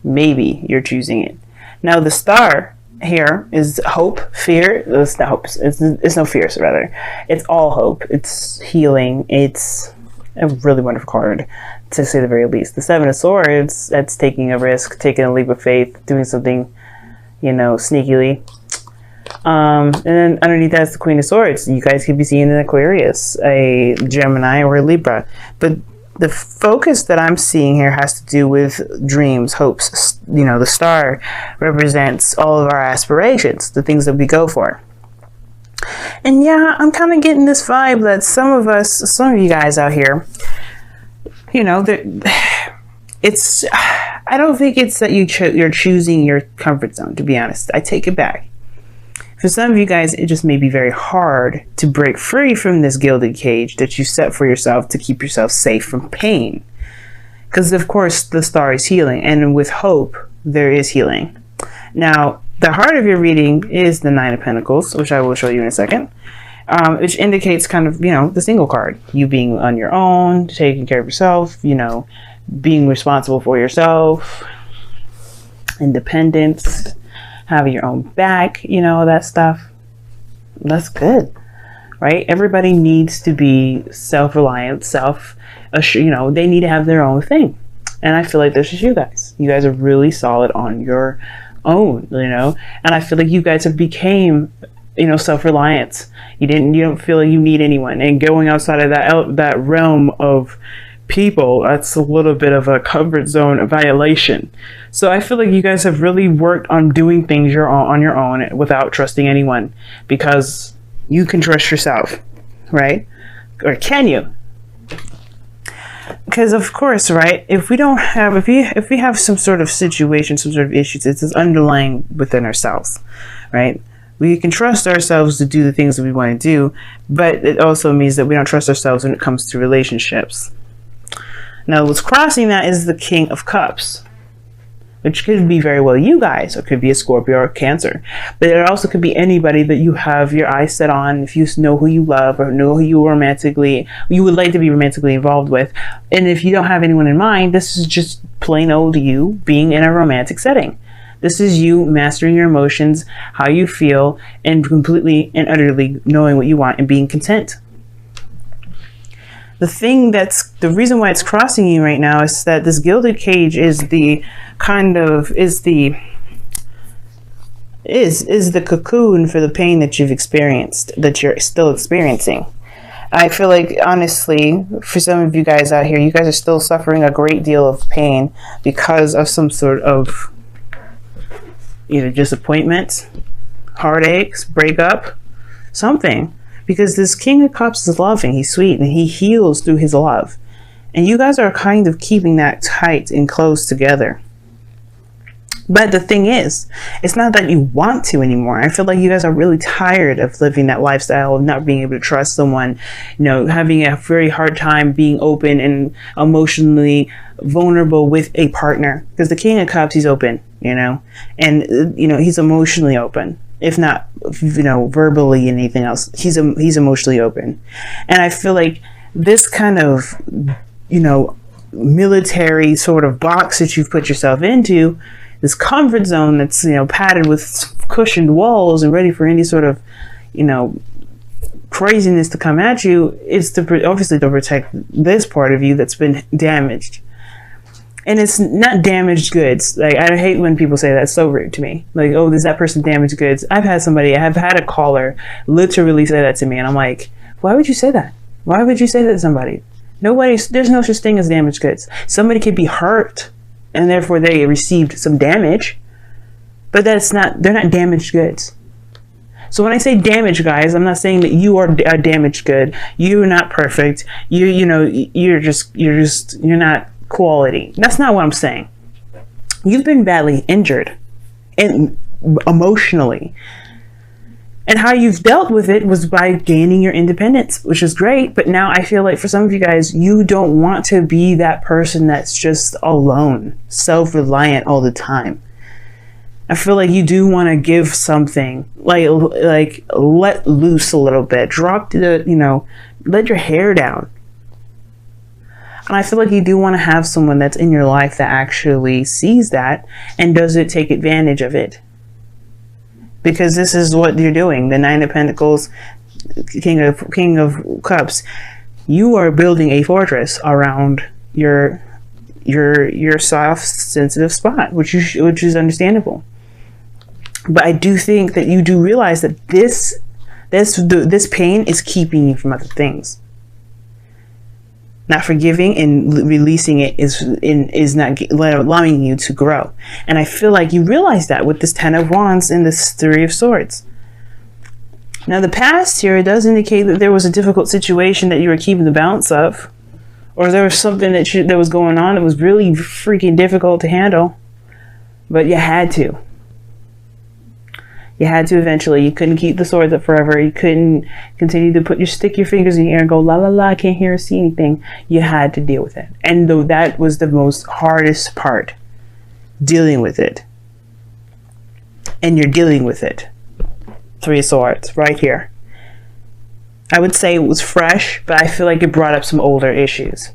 Maybe you're choosing it. Now the star here is hope, fear. It's not hope. It's no fears, rather. It's all hope. It's healing. It's a really wonderful card, to say the very least. The Seven of Swords, that's taking a risk, taking a leap of faith, doing something, sneakily. And then underneath that's the Queen of Swords. You guys could be seeing an Aquarius, a Gemini, or a Libra. But the focus that I'm seeing here has to do with dreams, hopes. The star represents all of our aspirations, the things that we go for. And yeah, I'm kind of getting this vibe that some of you guys out here, it's, I don't think it's that you're choosing your comfort zone, to be honest. I take it back. For some of you guys, it just may be very hard to break free from this gilded cage that you set for yourself to keep yourself safe from pain. Because, of course, the star is healing. And with hope, there is healing. Now, the heart of your reading is the Nine of Pentacles, which I will show you in a second. Which indicates kind of, the single card. You being on your own, taking care of yourself, being responsible for yourself, independence, having your own back, that stuff. That's good, right? Everybody needs to be self-reliant, they need to have their own thing. And I feel like this is you guys. You guys are really solid on your own, and I feel like you guys have became, self-reliant. You don't feel like you need anyone, and going outside of that realm of people, that's a little bit of a comfort zone violation. So I feel like you guys have really worked on doing things on your own without trusting anyone, because you can trust yourself, right? Or can you? Because of course, right, if we have some sort of situation, some sort of issues, it's underlying within ourselves, right? We can trust ourselves to do the things that we want to do, but it also means that we don't trust ourselves when it comes to relationships. Now, what's crossing that is the King of Cups, which could be very well you guys, or could be a Scorpio or a Cancer. But it also could be anybody that you have your eyes set on, if you know who you love or know who you would like to be romantically involved with. And if you don't have anyone in mind, this is just plain old you being in a romantic setting. This is you mastering your emotions, how you feel, and completely and utterly knowing what you want and being content. The reason why it's crossing you right now is that this gilded cage is the cocoon for the pain that you've experienced, that you're still experiencing. I feel like, honestly, for some of you guys out here, you guys are still suffering a great deal of pain because of some sort of either disappointment, heartaches, breakup, something. Because this King of Cups is loving, he's sweet, and he heals through his love. And you guys are kind of keeping that tight and close together. But the thing is, it's not that you want to anymore. I feel like you guys are really tired of living that lifestyle of not being able to trust someone, having a very hard time being open and emotionally vulnerable with a partner. Because the King of Cups, he's open, and, he's emotionally open. If not, verbally and anything else, he's emotionally open. And I feel like this kind of, military sort of box that you've put yourself into, this comfort zone that's, padded with cushioned walls and ready for any sort of, craziness to come at you, is obviously to protect this part of you that's been damaged. And it's not damaged goods. Like, I hate when people say that. It's so rude to me. Like, oh, is that person damaged goods? I have had a caller literally say that to me. And I'm like, why would you say that? Why would you say that to somebody? There's no such thing as damaged goods. Somebody could be hurt and therefore they received some damage, but they're not damaged goods. So when I say damaged, guys, I'm not saying that you are a damaged good. You're not perfect. You're not quality. That's not what I'm saying. You've been badly injured and emotionally, and how you've dealt with it was by gaining your independence, which is great. But now I feel like for some of you guys, you don't want to be that person that's just alone, self-reliant all the time. I feel like you do want to give something, like let loose a little bit, let your hair down. And I feel like you do want to have someone that's in your life that actually sees that and doesn't take advantage of it. Because this is what you're doing. The Nine of Pentacles, King of Cups. You are building a fortress around your soft, sensitive spot, which is understandable. But I do think that you do realize that this pain is keeping you from other things. Not forgiving and releasing it is not allowing you to grow. And I feel like you realize that with this Ten of Wands and this Three of Swords. Now the past here, it does indicate that there was a difficult situation that you were keeping the balance of. Or there was something that was going on that was really freaking difficult to handle. But you had to. You had to eventually. You couldn't keep the swords up forever. You couldn't continue to stick your fingers in the air and go, la la la, I can't hear or see anything. You had to deal with it. And though that was the most hardest part, dealing with it. And you're dealing with it. Three of Swords, right here. I would say it was fresh, but I feel like it brought up some older issues.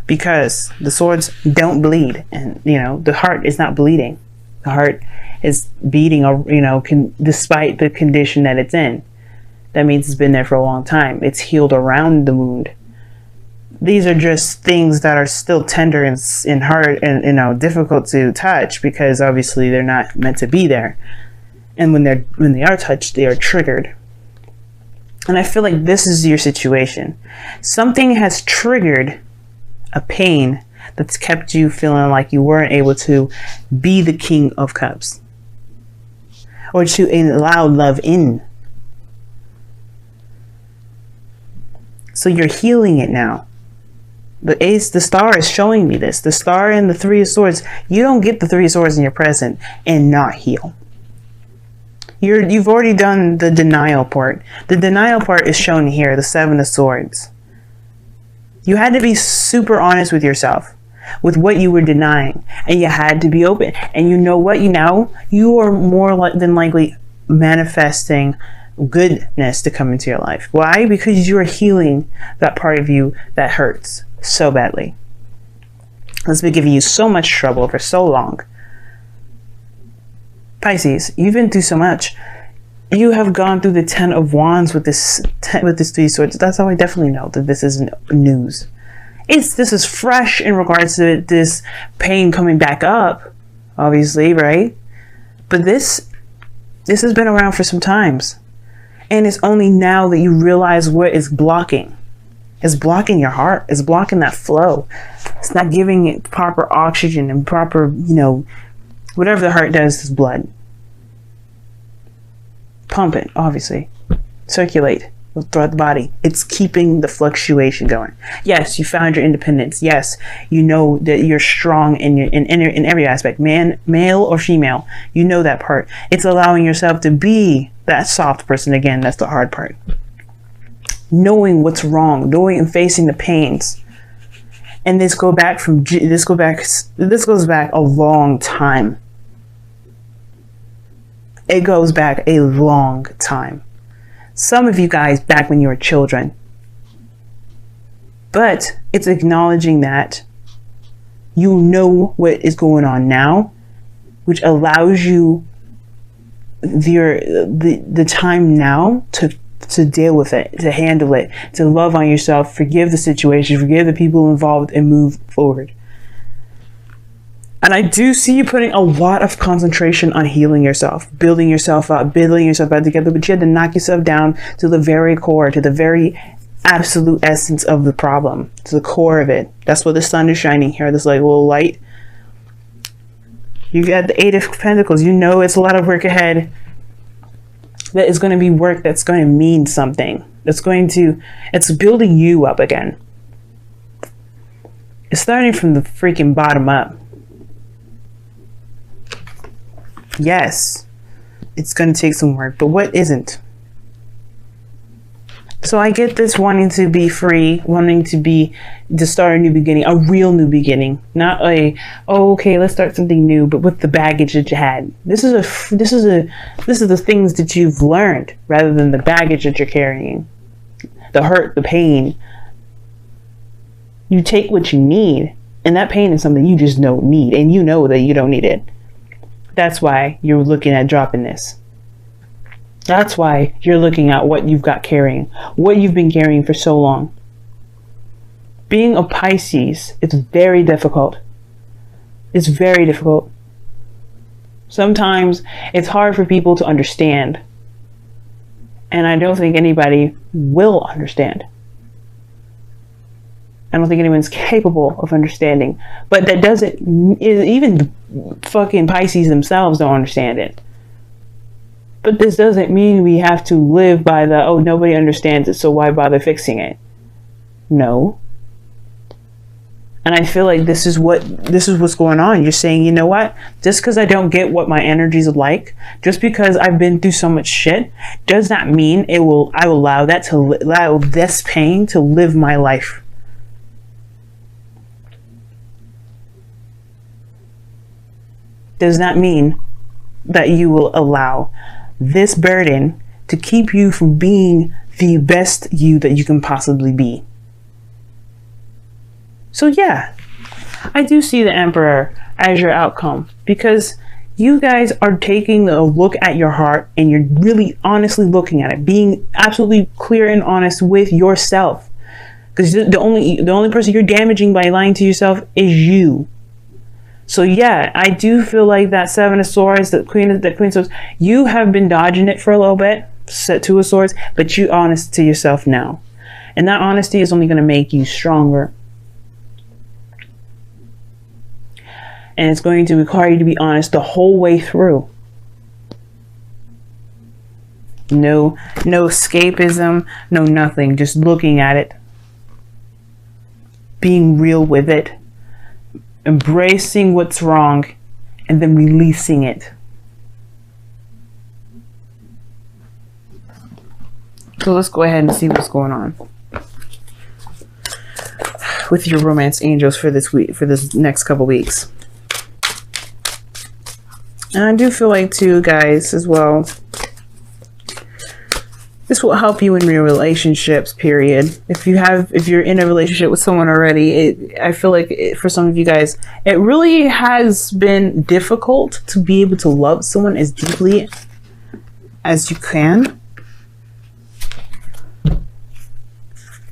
Because the swords don't bleed. And, the heart is not bleeding. The heart is beating, despite the condition that it's in. That means it's been there for a long time. It's healed around the wound. These are just things that are still tender and hard and difficult to touch, because obviously they're not meant to be there. And when they are touched, they are triggered. And I feel like this is your situation. Something has triggered a pain that's kept you feeling like you weren't able to be the King of Cups. Or to allow love in. So you're healing it now. The star is showing me this. The star and the Three of Swords. You don't get the Three of Swords in your present and not heal. You've already done the denial part. The denial part is shown here, the Seven of Swords. You had to be super honest with yourself, with what you were denying, and you had to be open. And you know what? You are more than likely manifesting goodness to come into your life. Why? Because you are healing that part of you that hurts so badly. That's been giving you so much trouble for so long. Pisces, you've been through so much. You have gone through the Ten of Wands with this Three of Swords. That's how I definitely know that this isn't news. This is fresh in regards to this pain coming back up, obviously, right? But this has been around for some times. And it's only now that you realize what is blocking. It's blocking your heart. It's blocking that flow. It's not giving it proper oxygen and proper, whatever the heart does is blood. Pump it, obviously. Circulate throughout the body. It's keeping the fluctuation going. Yes, you found your independence. Yes, you know that you're strong in every aspect. Male or female, you know that part. It's allowing yourself to be that soft person again. That's the hard part. Knowing what's wrong, knowing and facing the pains. And this goes back a long time. It goes back a long time. Some of you guys back when you were children. But it's acknowledging that you know what is going on now, which allows you the time now to deal with it, to handle it, to love on yourself, forgive the situation, forgive the people involved, and move forward. And I do see you putting a lot of concentration on healing yourself, building yourself up, building yourself back together, but you had to knock yourself down to the very core, to the very absolute essence of the problem, to the core of it. That's what the sun is shining here, this like little light. You got the Eight of Pentacles. You know it's a lot of work ahead. That is going to be work that's going to mean something. It's building you up again. It's starting from the freaking bottom up. Yes, it's going to take some work, but what isn't? So I get this wanting to be free, wanting to start a new beginning, a real new beginning, not okay, let's start something new, but with the baggage that you had. This is the things that you've learned rather than the baggage that you're carrying, the hurt, the pain. You take what you need, and that pain is something you just don't need, and you know that you don't need it. That's why you're looking at dropping this. That's why you're looking at what you've got carrying, what you've been carrying for so long. Being a Pisces, it's very difficult. It's very difficult. Sometimes it's hard for people to understand. And I don't think anybody will understand. I don't think anyone's capable of understanding. But that doesn't, even fucking Pisces themselves don't understand it. But this doesn't mean we have to live by the, oh, nobody understands it, so why bother fixing it? No. And I feel like this is what's going on. You're saying, you know what? Just because I don't get what my energy's like, just because I've been through so much shit, does not mean I will allow this pain to live my life. Does not mean that you will allow this burden to keep you from being the best you that you can possibly be. So yeah, I do see the Emperor as your outcome, because you guys are taking a look at your heart and you're really honestly looking at it, being absolutely clear and honest with yourself. Because the only person you're damaging by lying to yourself is you. So yeah, I do feel like that Seven of Swords, the Queen of Swords, you have been dodging it for a little bit, set Two of Swords, but you're honest to yourself now. And that honesty is only going to make you stronger. And it's going to require you to be honest the whole way through. No escapism, no nothing, just looking at it, being real with it, embracing what's wrong, and then releasing it. So let's go ahead and see what's going on with your romance angels for this week, for this next couple weeks. And I do feel like too, guys, as well, this will help you in your relationships, period. If you're in a relationship with someone already, I feel like for some of you guys, it really has been difficult to be able to love someone as deeply as you can.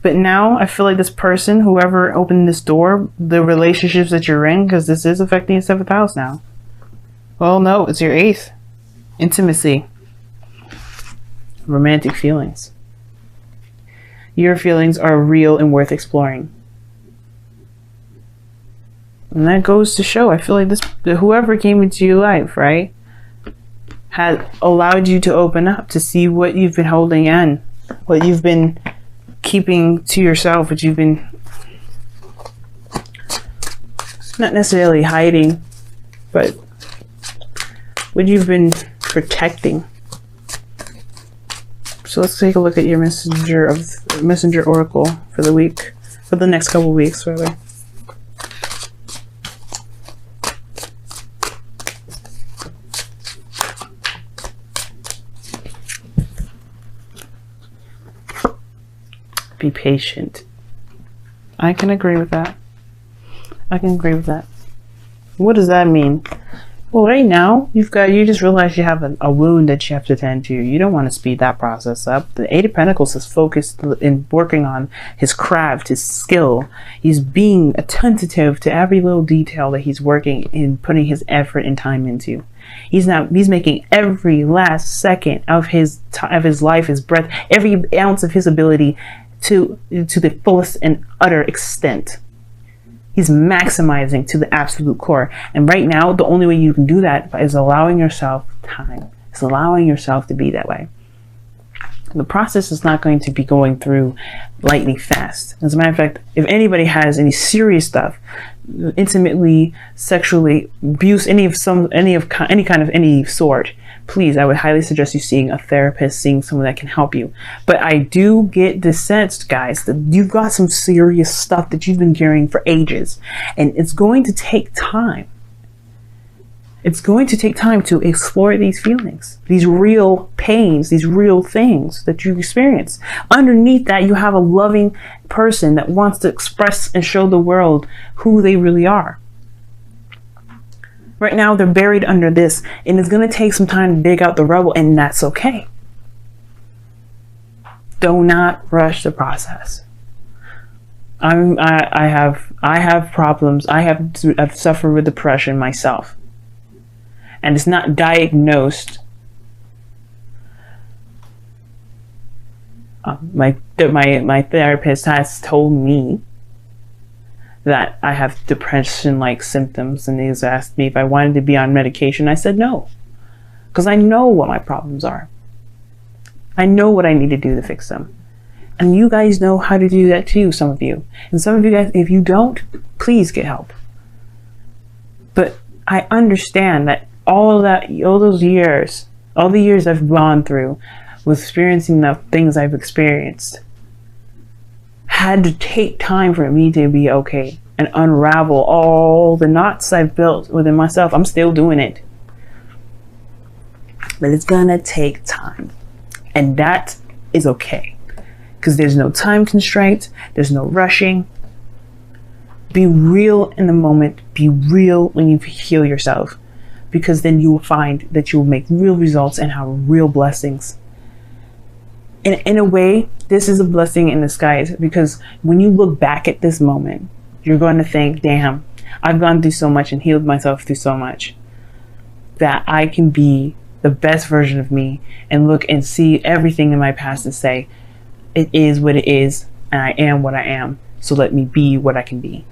But now I feel like this person, whoever opened this door, the relationships that you're in, because this is affecting your 7th house now. Well, no, it's your 8th. Intimacy. Romantic feelings. Your feelings are real and worth exploring. And that goes to show, I feel like whoever came into your life, right, has allowed you to open up to see what you've been holding in, what you've been keeping to yourself, what you've been not necessarily hiding, but what you've been protecting. So let's take a look at your messenger oracle for the week, for the next couple weeks, rather. Be patient. I can agree with that. I can agree with that. What does that mean? Well, right now, you just realized you have a wound that you have to tend to. You don't want to speed that process up. The 8 of Pentacles is focused in working on his craft, his skill. He's being attentive to every little detail that he's working in, putting his effort and time into. He's making every last second of his life, his breath, every ounce of his ability to the fullest and utter extent. He's maximizing to the absolute core. And right now, the only way you can do that is allowing yourself time. It's allowing yourself to be that way. The process is not going to be going through lightning fast. As a matter of fact, if anybody has any serious stuff, intimately, sexually, abuse, any sort, please, I would highly suggest you seeing a therapist, seeing someone that can help you. But I do get the sense, guys, that you've got some serious stuff that you've been carrying for ages, and it's going to take time. It's going to take time to explore these feelings, these real pains, these real things that you experience. Underneath that, you have a loving person that wants to express and show the world who they really are. Right now, they're buried under this, and it's going to take some time to dig out the rubble, and that's okay. Do not rush the process. I have problems. I've suffered with depression myself, and it's not diagnosed. My therapist has told me that I have depression-like symptoms, and he's asked me if I wanted to be on medication. I said no, because I know what my problems are. I know what I need to do to fix them. And you guys know how to do that too, some of you. And some of you guys, if you don't, please get help. But I understand that all the years I've gone through with experiencing the things I've experienced had to take time for me to be okay and unravel all the knots I've built within myself. I'm still doing it. But it's gonna take time. And that is okay. Because there's no time constraint. There's no rushing. Be real in the moment. Be real when you heal yourself. Because then you will find that you will make real results and have real blessings. And in a way, this is a blessing in disguise, because when you look back at this moment, you're going to think, damn, I've gone through so much and healed myself through so much that I can be the best version of me and look and see everything in my past and say, it is what it is, and I am what I am, so let me be what I can be.